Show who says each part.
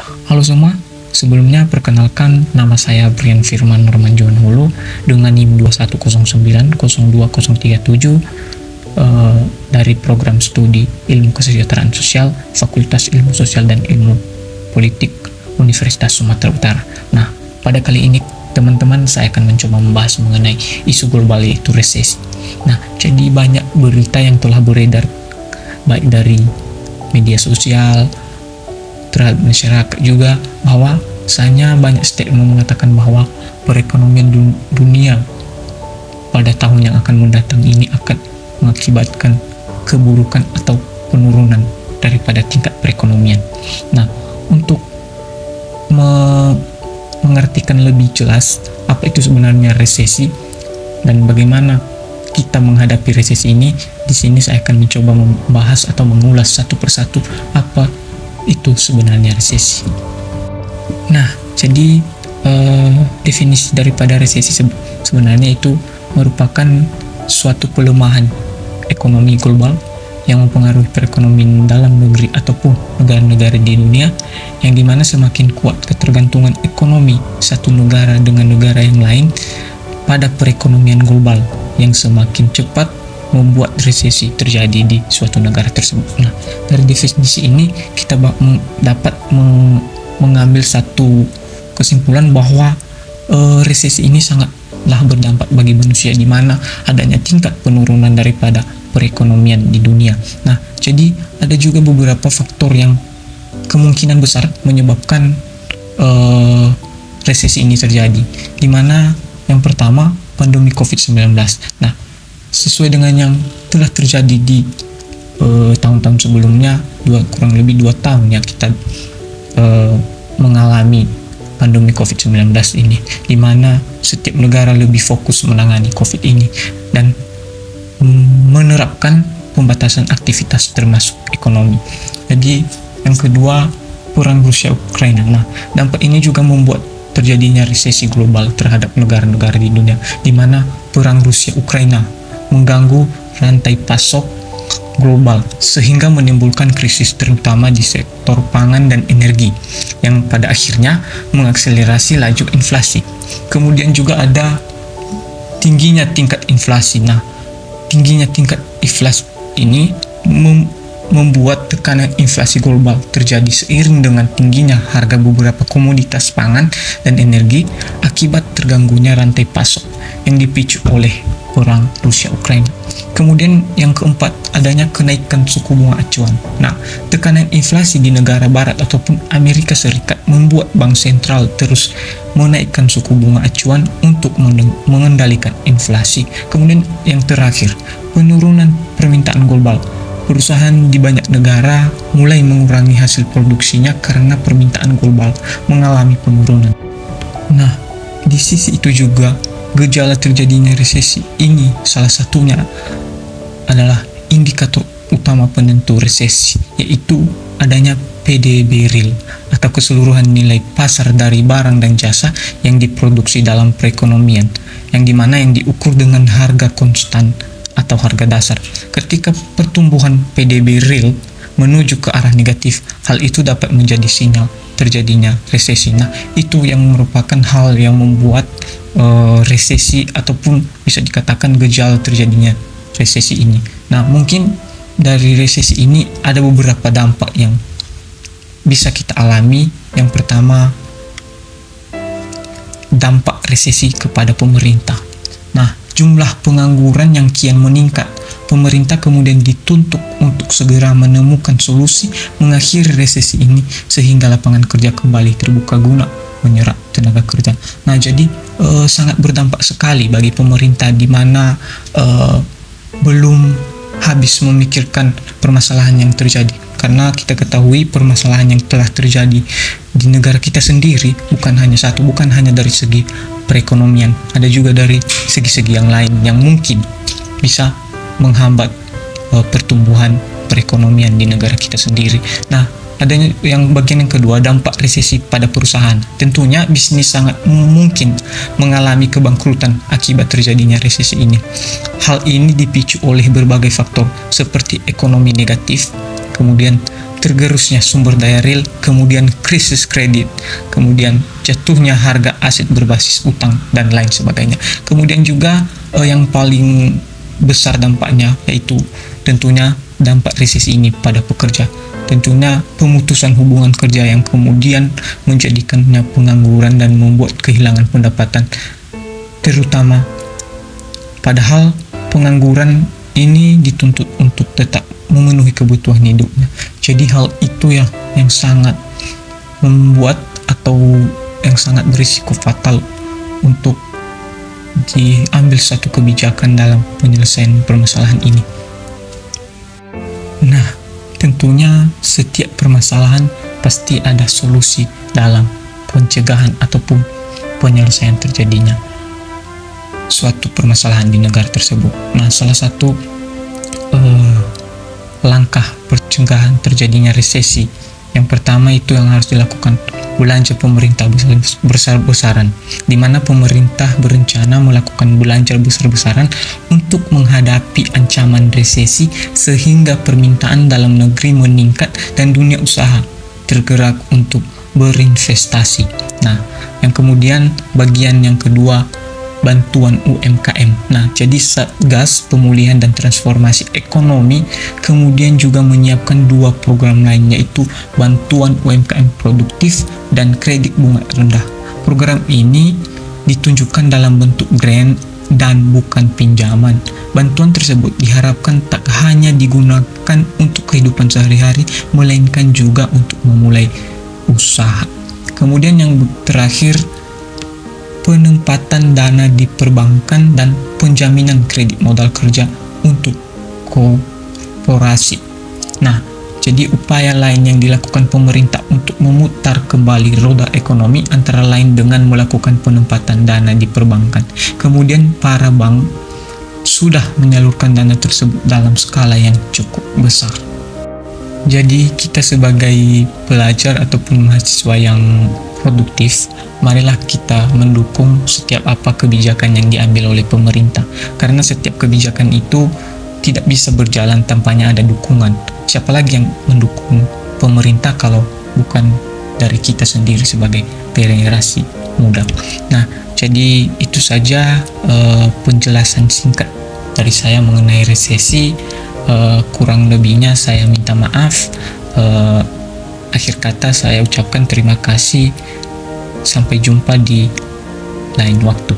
Speaker 1: Halo semua, sebelumnya perkenalkan nama saya Brian Firman Norman Johan Hulu dengan NIM 21090237 dari program studi Ilmu Kesejahteraan Sosial Fakultas Ilmu Sosial dan Ilmu Politik Universitas Sumatera Utara. Nah, pada kali ini teman-teman saya akan mencoba membahas mengenai isu global yaitu resesi. Nah, jadi banyak berita yang telah beredar baik dari media sosial terhadap masyarakat juga bahwa misalnya banyak statement mengatakan bahwa perekonomian dunia pada tahun yang akan mendatang ini akan mengakibatkan keburukan atau penurunan daripada tingkat perekonomian. Nah, untuk mengartikan lebih jelas apa itu sebenarnya resesi dan bagaimana kita menghadapi resesi ini, di sini saya akan mencoba membahas atau mengulas satu persatu apa itu sebenarnya resesi. Nah, jadi definisi daripada resesi sebenarnya itu merupakan suatu pelemahan ekonomi global yang mempengaruhi perekonomian dalam negeri ataupun negara-negara di dunia, yang dimana semakin kuat ketergantungan ekonomi satu negara dengan negara yang lain pada perekonomian global yang semakin cepat membuat resesi terjadi di suatu negara tersebut. Nah, dari definisi ini kita dapat mengambil satu kesimpulan bahwa resesi ini sangatlah berdampak bagi manusia, di mana adanya tingkat penurunan daripada perekonomian di dunia. Nah, jadi ada juga beberapa faktor yang kemungkinan besar menyebabkan resesi ini terjadi, di mana yang pertama pandemi COVID-19. Nah, sesuai dengan yang telah terjadi di tahun-tahun sebelumnya, kurang lebih 2 tahun ya kita mengalami pandemi COVID-19 ini, di mana setiap negara lebih fokus menangani COVID ini dan menerapkan pembatasan aktivitas termasuk ekonomi. Jadi yang kedua, perang Rusia Ukraina. Nah, dampak ini juga membuat terjadinya resesi global terhadap negara-negara di dunia, di mana perang Rusia Ukraina mengganggu rantai pasok global sehingga menimbulkan krisis terutama di sektor pangan dan energi yang pada akhirnya mengakselerasi laju inflasi. Kemudian juga ada tingginya tingkat inflasi. Nah, tingginya tingkat inflasi ini membuat tekanan inflasi global terjadi seiring dengan tingginya harga beberapa komoditas pangan dan energi akibat terganggunya rantai pasok yang dipicu oleh perang Rusia Ukraina. Kemudian yang keempat, adanya kenaikan suku bunga acuan. Nah, tekanan inflasi di negara barat ataupun Amerika Serikat membuat bank sentral terus menaikkan suku bunga acuan untuk mengendalikan inflasi. Kemudian yang terakhir, penurunan permintaan global. Perusahaan di banyak negara mulai mengurangi hasil produksinya karena permintaan global mengalami penurunan. Nah, di sisi itu juga gejala terjadinya resesi ini salah satunya adalah indikator utama penentu resesi, yaitu adanya PDB real atau keseluruhan nilai pasar dari barang dan jasa yang diproduksi dalam perekonomian, yang dimana yang diukur dengan harga konstan atau harga dasar. Ketika pertumbuhan PDB real menuju ke arah negatif, hal itu dapat menjadi sinyal terjadinya resesi. Nah, itu yang merupakan hal yang membuat resesi ataupun bisa dikatakan gejala terjadinya resesi ini. Nah, mungkin dari resesi ini ada beberapa dampak yang bisa kita alami. Yang pertama, dampak resesi kepada pemerintah. Nah, jumlah pengangguran yang kian meningkat, pemerintah kemudian dituntut untuk segera menemukan solusi mengakhiri resesi ini sehingga lapangan kerja kembali terbuka guna menyerap tenaga kerja. Nah, jadi sangat berdampak sekali bagi pemerintah, di mana belum habis memikirkan permasalahan yang terjadi, karena kita ketahui permasalahan yang telah terjadi di negara kita sendiri bukan hanya dari segi perekonomian, ada juga dari segi-segi yang lain yang mungkin bisa menghambat pertumbuhan perekonomian di negara kita sendiri. Nah, adanya yang bagian yang kedua, dampak resesi pada perusahaan. Tentunya bisnis sangat mungkin mengalami kebangkrutan akibat terjadinya resesi ini. Hal ini dipicu oleh berbagai faktor seperti ekonomi negatif, kemudian tergerusnya sumber daya real, kemudian krisis kredit, kemudian jatuhnya harga aset berbasis utang, dan lain sebagainya. Kemudian juga yang paling besar dampaknya yaitu tentunya dampak resesi ini pada pekerja. Tentunya pemutusan hubungan kerja yang kemudian menjadikannya pengangguran dan membuat kehilangan pendapatan, terutama padahal pengangguran ini dituntut untuk tetap memenuhi kebutuhan hidupnya. Jadi hal itu ya yang sangat membuat atau yang sangat berisiko fatal untuk diambil satu kebijakan dalam penyelesaian permasalahan ini. Nah, tentunya setiap permasalahan pasti ada solusi dalam pencegahan ataupun penyelesaian terjadinya suatu permasalahan di negara tersebut. Nah, salah satu langkah pencegahan terjadinya resesi yang pertama itu yang harus dilakukan, belanja pemerintah besar-besaran, di mana pemerintah berencana melakukan belanja besar-besaran untuk menghadapi ancaman resesi sehingga permintaan dalam negeri meningkat dan dunia usaha tergerak untuk berinvestasi. Nah, yang kemudian bagian yang kedua, bantuan UMKM. Nah, jadi Satgas Pemulihan dan Transformasi Ekonomi kemudian juga menyiapkan dua program lain, yaitu bantuan UMKM produktif dan kredit bunga rendah. Program ini ditunjukkan dalam bentuk grant dan bukan pinjaman. Bantuan tersebut diharapkan tak hanya digunakan untuk kehidupan sehari-hari, melainkan juga untuk memulai usaha. Kemudian yang terakhir, penempatan dana di perbankan dan penjaminan kredit modal kerja untuk korporasi. Nah, jadi upaya lain yang dilakukan pemerintah untuk memutar kembali roda ekonomi antara lain dengan melakukan penempatan dana di perbankan. Kemudian para bank sudah menyalurkan dana tersebut dalam skala yang cukup besar. Jadi kita sebagai pelajar ataupun mahasiswa yang produktif, marilah kita mendukung setiap apa kebijakan yang diambil oleh pemerintah, karena setiap kebijakan itu tidak bisa berjalan tanpanya ada dukungan. Siapa lagi yang mendukung pemerintah kalau bukan dari kita sendiri sebagai generasi muda. Nah, jadi itu saja penjelasan singkat dari saya mengenai resesi. Kurang lebihnya saya minta maaf. Akhir kata saya ucapkan terima kasih. Sampai jumpa di lain waktu.